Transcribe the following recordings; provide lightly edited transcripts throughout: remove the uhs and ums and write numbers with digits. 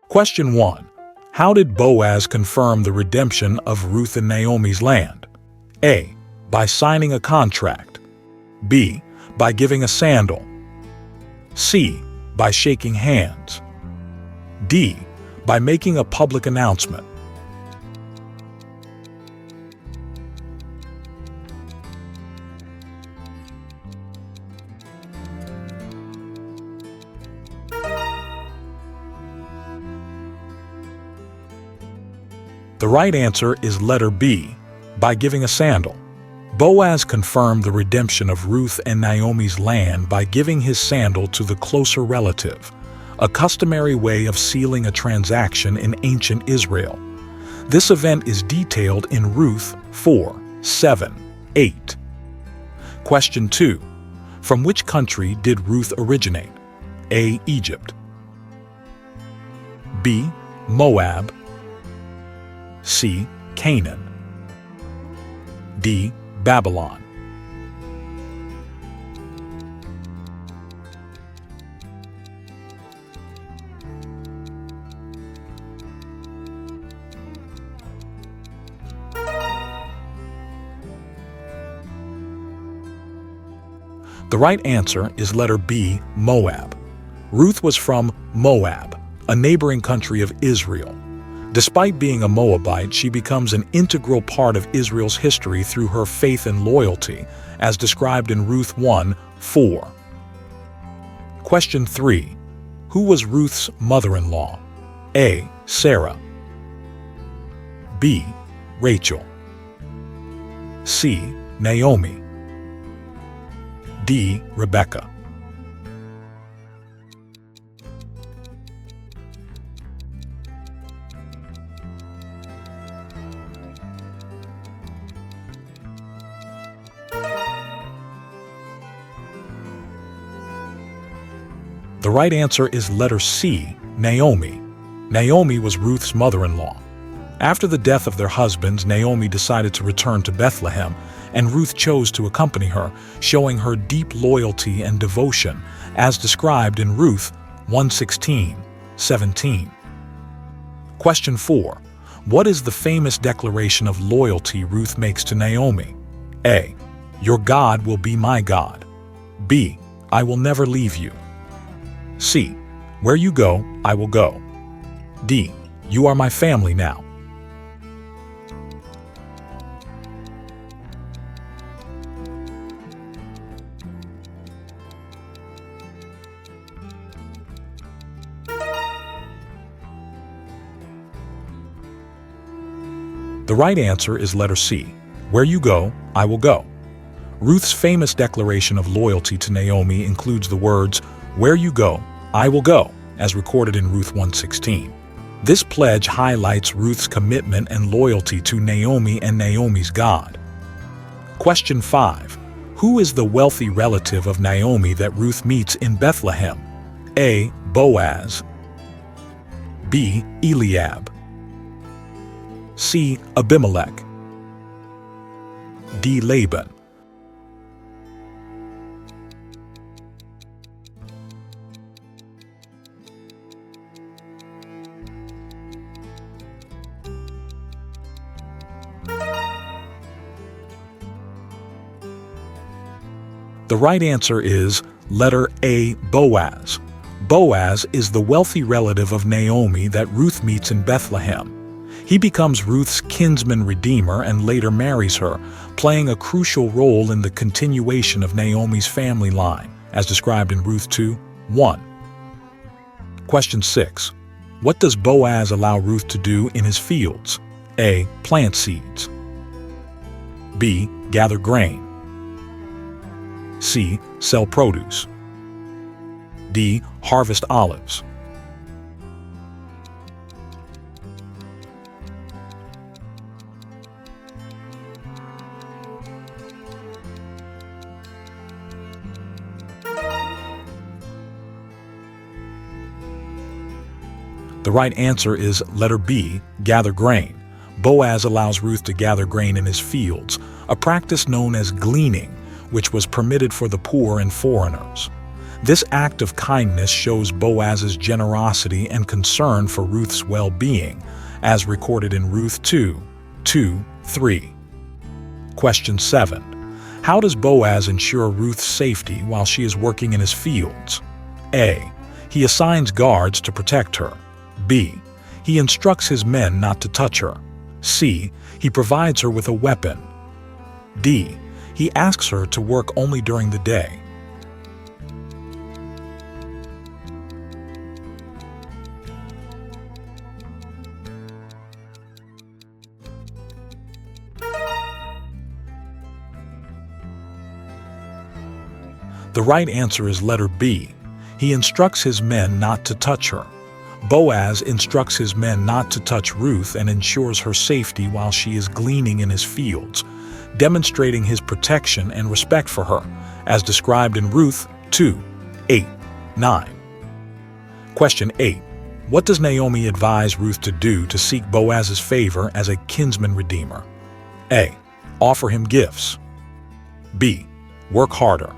Question 1. How did Boaz confirm the redemption of Ruth and Naomi's land? A. By signing a contract. B. By giving a sandal. C. By shaking hands. D. By making a public announcement. The right answer is letter B, by giving a sandal. Boaz confirmed the redemption of Ruth and Naomi's land by giving his sandal to the closer relative, a customary way of sealing a transaction in ancient Israel. This event is detailed in Ruth 4, 7, 8. Question 2. From which country did Ruth originate? A. Egypt. B. Moab. C. Canaan. D. Babylon. The right answer is letter B, Moab. Ruth was from Moab, a neighboring country of Israel. Despite being a Moabite, she becomes an integral part of Israel's history through her faith and loyalty, as described in Ruth 1, 4. Question 3. Who was Ruth's mother-in-law? A. Sarah. B. Rachel. C. Naomi. D. Rebecca. The right answer is letter C, Naomi. Naomi was Ruth's mother-in-law. After the death of their husbands, Naomi decided to return to Bethlehem, and Ruth chose to accompany her, showing her deep loyalty and devotion, as described in Ruth 1:16, 17. Question 4. What is the famous declaration of loyalty Ruth makes to Naomi? A. Your God will be my God. B. I will never leave you. C. Where you go, I will go. D. You are my family now. The right answer is letter C. Where you go, I will go. Ruth's famous declaration of loyalty to Naomi includes the words, Where you go, I will go, as recorded in Ruth 1:16. This pledge highlights Ruth's commitment and loyalty to Naomi and Naomi's God. Question 5. Who is the wealthy relative of Naomi that Ruth meets in Bethlehem? A. Boaz. B. Eliab. C. Abimelech. D. Laban. The right answer is letter A, Boaz. Boaz is the wealthy relative of Naomi that Ruth meets in Bethlehem. He becomes Ruth's kinsman redeemer and later marries her, playing a crucial role in the continuation of Naomi's family line, as described in Ruth 2:1. Question 6. What does Boaz allow Ruth to do in his fields? A. Plant seeds. B. Gather grain. C. Sell produce. D. Harvest olives. The right answer is letter B, gather grain. Boaz allows Ruth to gather grain in his fields, a practice known as gleaning, which was permitted for the poor and foreigners. This act of kindness shows Boaz's generosity and concern for Ruth's well-being, as recorded in Ruth 2:2-3. Question 7. How does Boaz ensure Ruth's safety while she is working in his fields? A. He assigns guards to protect her. B. He instructs his men not to touch her. C. He provides her with a weapon. D. He asks her to work only during the day. The right answer is letter B. He instructs his men not to touch her. Boaz instructs his men not to touch Ruth and ensures her safety while she is gleaning in his fields, demonstrating his protection and respect for her, as described in Ruth 2:8-9. Question 8. What does Naomi advise Ruth to do to seek Boaz's favor as a kinsman redeemer? A. Offer him gifts. B. Work harder.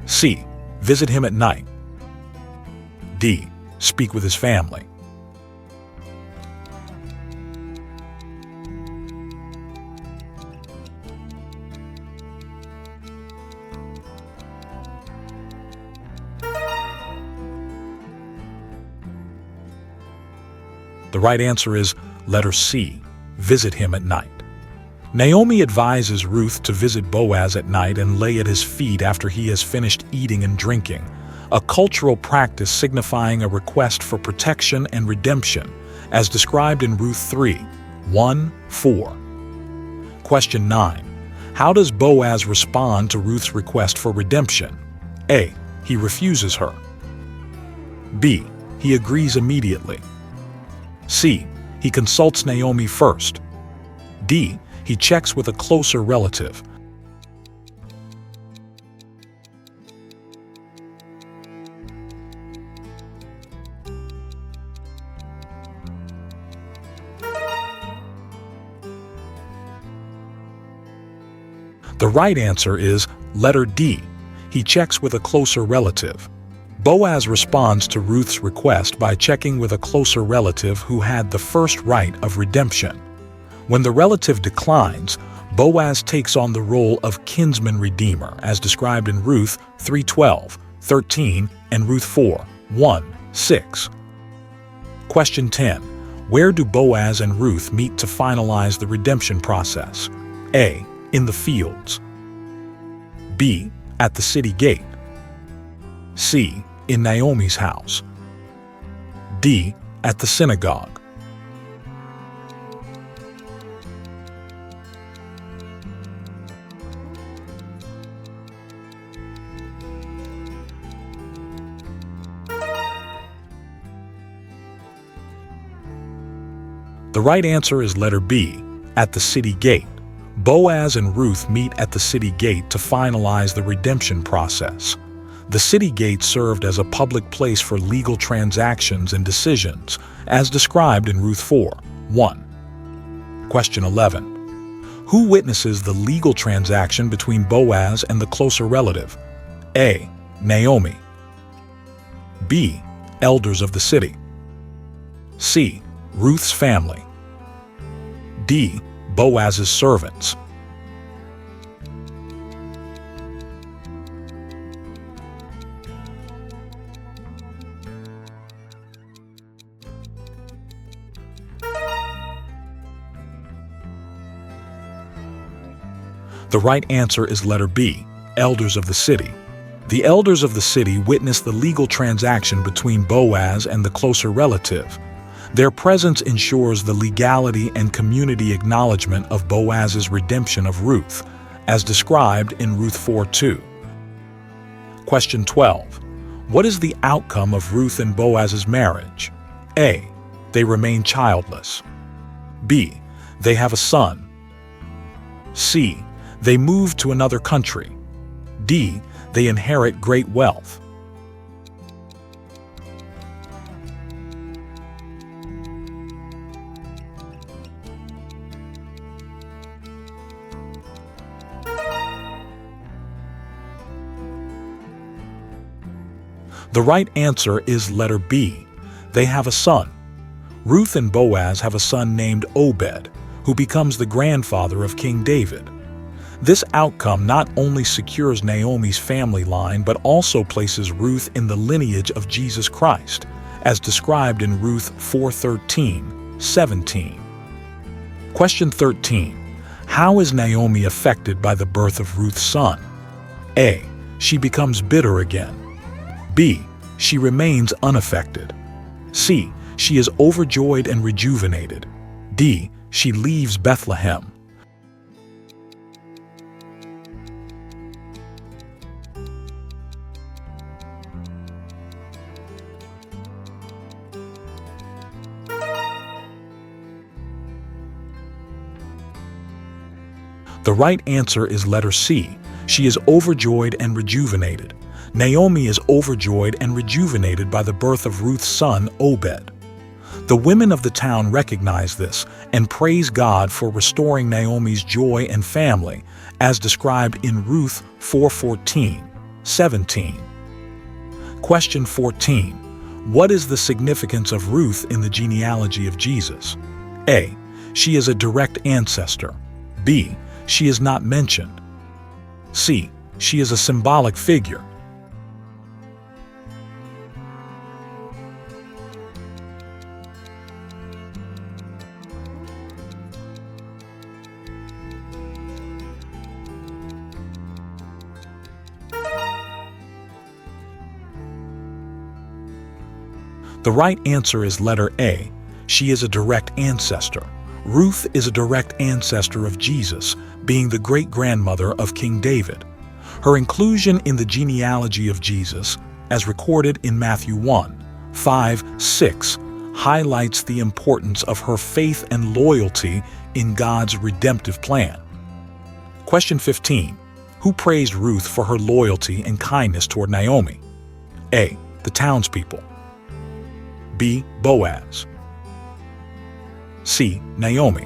C. Visit him at night. D. Speak with his family. The right answer is letter C. Visit him at night. Naomi advises Ruth to visit Boaz at night and lay at his feet after he has finished eating and drinking, a cultural practice signifying a request for protection and redemption, as described in Ruth 3:1-4. Question 9. How does Boaz respond to Ruth's request for redemption? A. He refuses her. B. He agrees immediately. C. He consults Naomi first. D. He checks with a closer relative. The right answer is letter D. He checks with a closer relative. Boaz responds to Ruth's request by checking with a closer relative who had the first right of redemption. When the relative declines, Boaz takes on the role of kinsman redeemer, as described in Ruth 3:12-13 and Ruth 4:1-6. Question 10. Where do Boaz and Ruth meet to finalize the redemption process? A. In the fields. B. At the city gate. C. In Naomi's house. D. At the synagogue. The right answer is letter B, at the city gate. Boaz and Ruth meet at the city gate to finalize the redemption process. The city gate served as a public place for legal transactions and decisions, as described in Ruth 4:1. Question 11. Who witnesses the legal transaction between Boaz and the closer relative? A. Naomi. B. Elders of the city. C. Ruth's family. D. Boaz's servants. The right answer is letter B, elders of the city. The elders of the city witnessed the legal transaction between Boaz and the closer relative. Their presence ensures the legality and community acknowledgement of Boaz's redemption of Ruth, as described in Ruth 4:2. Question 12. What is the outcome of Ruth and Boaz's marriage? A. They remain childless. B. They have a son. C. They move to another country. D. They inherit great wealth. The right answer is letter B. They have a son. Ruth and Boaz have a son named Obed, who becomes the grandfather of King David. This outcome not only secures Naomi's family line but also places Ruth in the lineage of Jesus Christ, as described in Ruth 4:13-17. Question 13. How is Naomi affected by the birth of Ruth's son? A. She becomes bitter again. B. She remains unaffected. C. She is overjoyed and rejuvenated. D. She leaves Bethlehem. The right answer is letter C. She is overjoyed and rejuvenated. Naomi is overjoyed and rejuvenated by the birth of Ruth's son, Obed. The women of the town recognize this and praise God for restoring Naomi's joy and family, as described in Ruth 4:14-17. Question 14. What is the significance of Ruth in the genealogy of Jesus? A. She is a direct ancestor. B. She is not mentioned. C. She is a symbolic figure. The right answer is letter A. She is a direct ancestor. Ruth is a direct ancestor of Jesus, being the great-grandmother of King David. Her inclusion in the genealogy of Jesus, as recorded in Matthew 1:5-6, highlights the importance of her faith and loyalty in God's redemptive plan. Question 15. Who praised Ruth for her loyalty and kindness toward Naomi? A. The townspeople. B. Boaz. C. Naomi.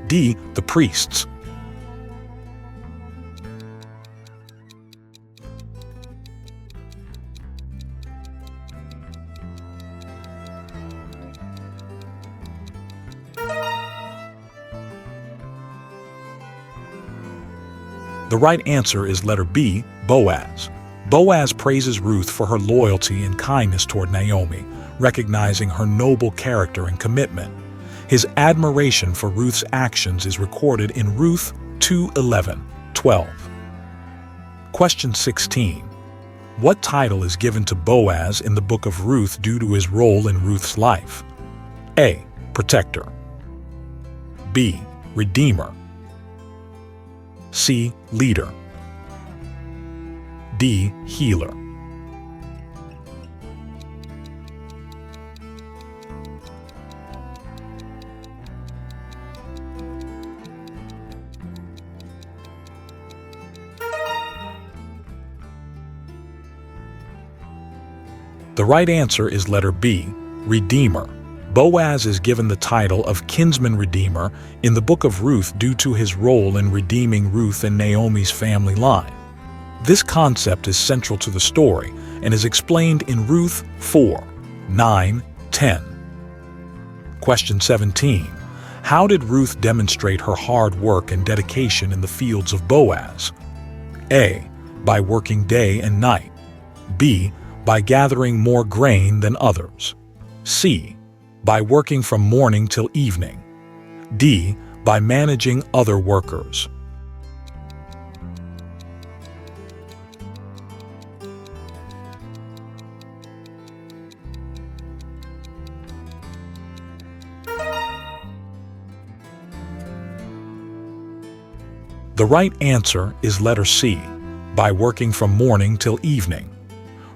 D. The priests. The right answer is letter B. Boaz. Boaz praises Ruth for her loyalty and kindness toward Naomi, recognizing her noble character and commitment. His admiration for Ruth's actions is recorded in Ruth 2:11-12. Question 16. What title is given to Boaz in the book of Ruth due to his role in Ruth's life? A. Protector. B. Redeemer. C. Leader. D. Healer. The right answer is letter B. Redeemer. Boaz is given the title of kinsman redeemer in the book of Ruth due to his role in redeeming Ruth and Naomi's family line. This concept is central to the story and is explained in Ruth 4:9-10. Question 17. How did Ruth demonstrate her hard work and dedication in the fields of Boaz? A. By working day and night. B. By gathering more grain than others. C. By working from morning till evening. D. By managing other workers. The right answer is letter C, by working from morning till evening.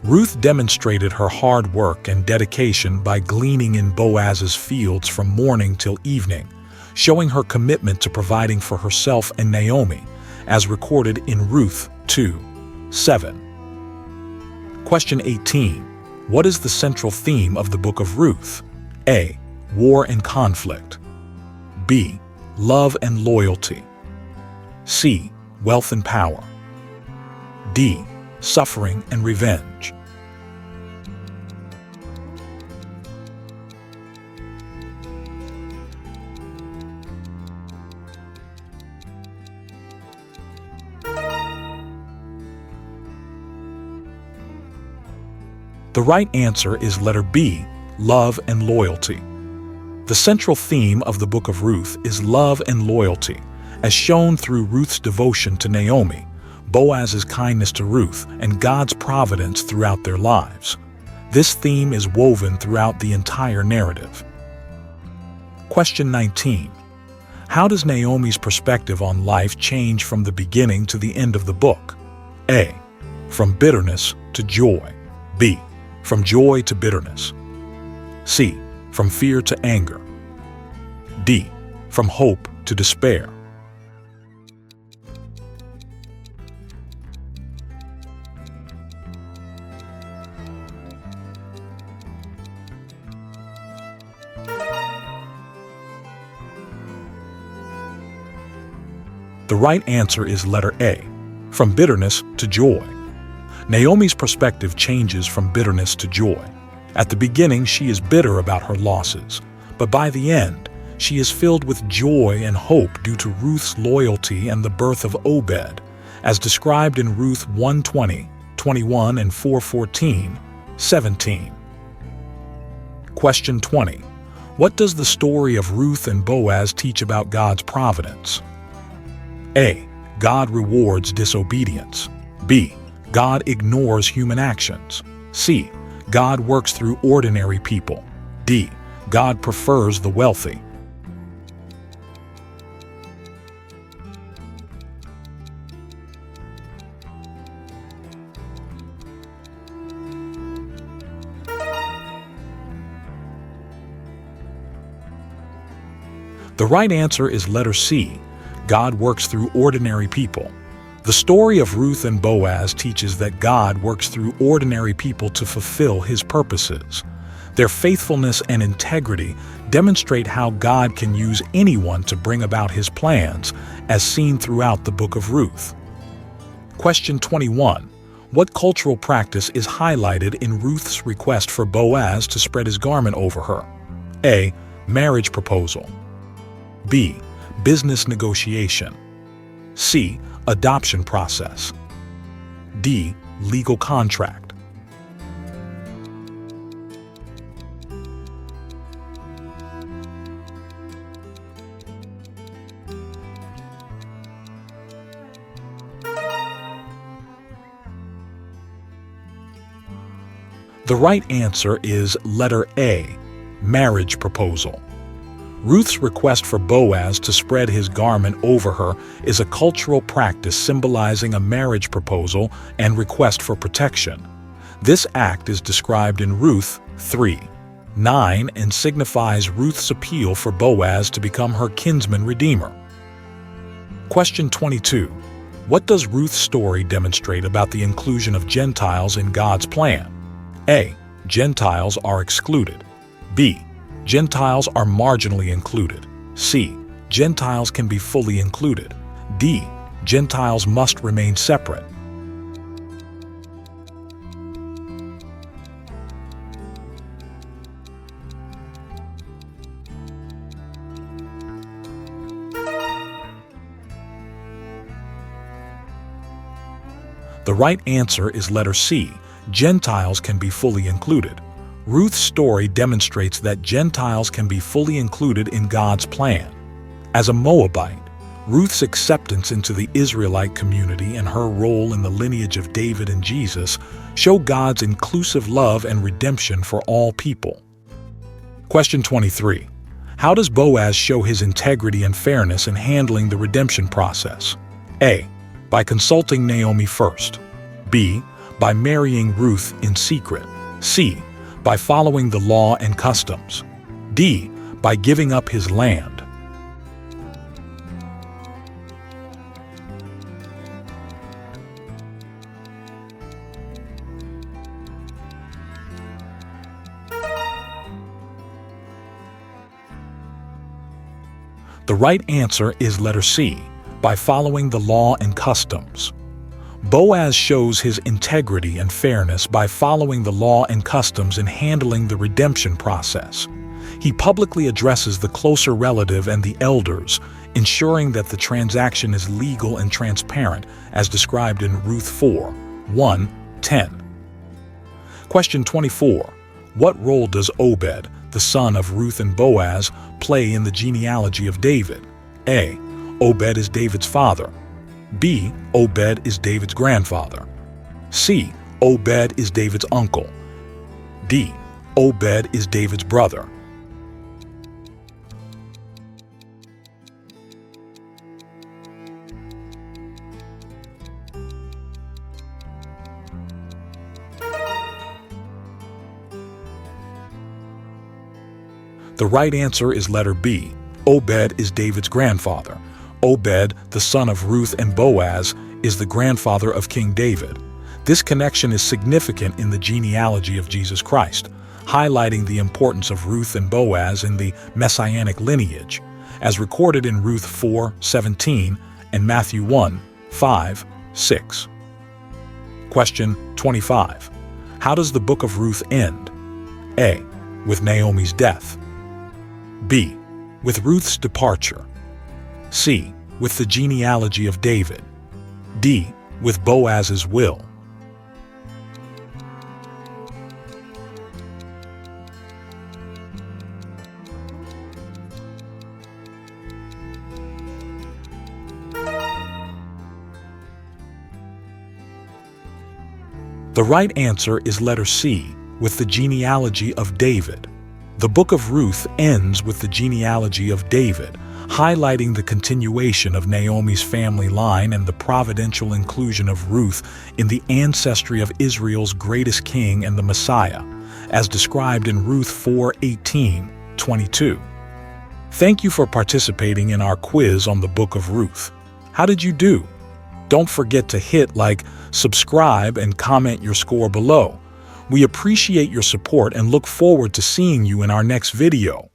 Ruth demonstrated her hard work and dedication by gleaning in Boaz's fields from morning till evening, showing her commitment to providing for herself and Naomi, as recorded in Ruth 2:7. Question 18. What is the central theme of the book of Ruth? A. War and conflict. B. Love and loyalty. C. Wealth and power. D. suffering, and revenge. The right answer is letter B, love and loyalty. The central theme of the book of Ruth is love and loyalty, as shown through Ruth's devotion to Naomi, Boaz's kindness to Ruth, and God's providence throughout their lives. This theme is woven throughout the entire narrative. Question 19. How does Naomi's perspective on life change from the beginning to the end of the book? A. From bitterness to joy. B. From joy to bitterness. C. From fear to anger. D. From hope to despair. The right answer is letter A, from bitterness to joy. Naomi's perspective changes from bitterness to joy. At the beginning, she is bitter about her losses, but by the end, she is filled with joy and hope due to Ruth's loyalty and the birth of Obed, as described in Ruth 1:20, 21, and 4:14, 17. Question 20. What does the story of Ruth and Boaz teach about God's providence? A. God rewards disobedience. B. God ignores human actions. C. God works through ordinary people. D. God prefers the wealthy. The right answer is letter C. God works through ordinary people. The story of Ruth and Boaz teaches that God works through ordinary people to fulfill His purposes. Their faithfulness and integrity demonstrate how God can use anyone to bring about His plans, as seen throughout the book of Ruth. Question 21. What cultural practice is highlighted in Ruth's request for Boaz to spread his garment over her? A. Marriage proposal. B. Business negotiation. C. Adoption process. D. Legal contract. The right answer is letter A, marriage proposal. Ruth's request for Boaz to spread his garment over her is a cultural practice symbolizing a marriage proposal and request for protection. This act is described in Ruth 3:9 and signifies Ruth's appeal for Boaz to become her kinsman redeemer. Question 22. What does Ruth's story demonstrate about the inclusion of Gentiles in God's plan? A. Gentiles are excluded. B. Gentiles are marginally included. C. Gentiles can be fully included. D. Gentiles must remain separate. The right answer is letter C. Gentiles can be fully included. Ruth's story demonstrates that Gentiles can be fully included in God's plan. As a Moabite, Ruth's acceptance into the Israelite community and her role in the lineage of David and Jesus show God's inclusive love and redemption for all people. Question 23. How does Boaz show his integrity and fairness in handling the redemption process? A. By consulting Naomi first. B. By marrying Ruth in secret. C. By following the law and customs. D. By giving up his land. The right answer is letter C. By following the law and customs. Boaz shows his integrity and fairness by following the law and customs and handling the redemption process. He publicly addresses the closer relative and the elders, ensuring that the transaction is legal and transparent, as described in Ruth 4, 1-10. Question 24. What role does Obed, the son of Ruth and Boaz, play in the genealogy of David? A. Obed is David's father. B. Obed is David's grandfather. C. Obed is David's uncle. D. Obed is David's brother. The right answer is letter B. Obed is David's grandfather. Obed, the son of Ruth and Boaz, is the grandfather of King David. This connection is significant in the genealogy of Jesus Christ, highlighting the importance of Ruth and Boaz in the messianic lineage, as recorded in Ruth 4:17 and Matthew 1:5-6. Question 25. How does the book of Ruth end? A. With Naomi's death. B. With Ruth's departure. C. With the genealogy of David. D. With Boaz's will. The right answer is letter C, with the genealogy of David. The book of Ruth ends with the genealogy of David, highlighting the continuation of Naomi's family line and the providential inclusion of Ruth in the ancestry of Israel's greatest king and the Messiah, as described in Ruth 4:18-22. Thank you for participating in our quiz on the book of Ruth. How did you do? Don't forget to hit like, subscribe, and comment your score below. We appreciate your support and look forward to seeing you in our next video.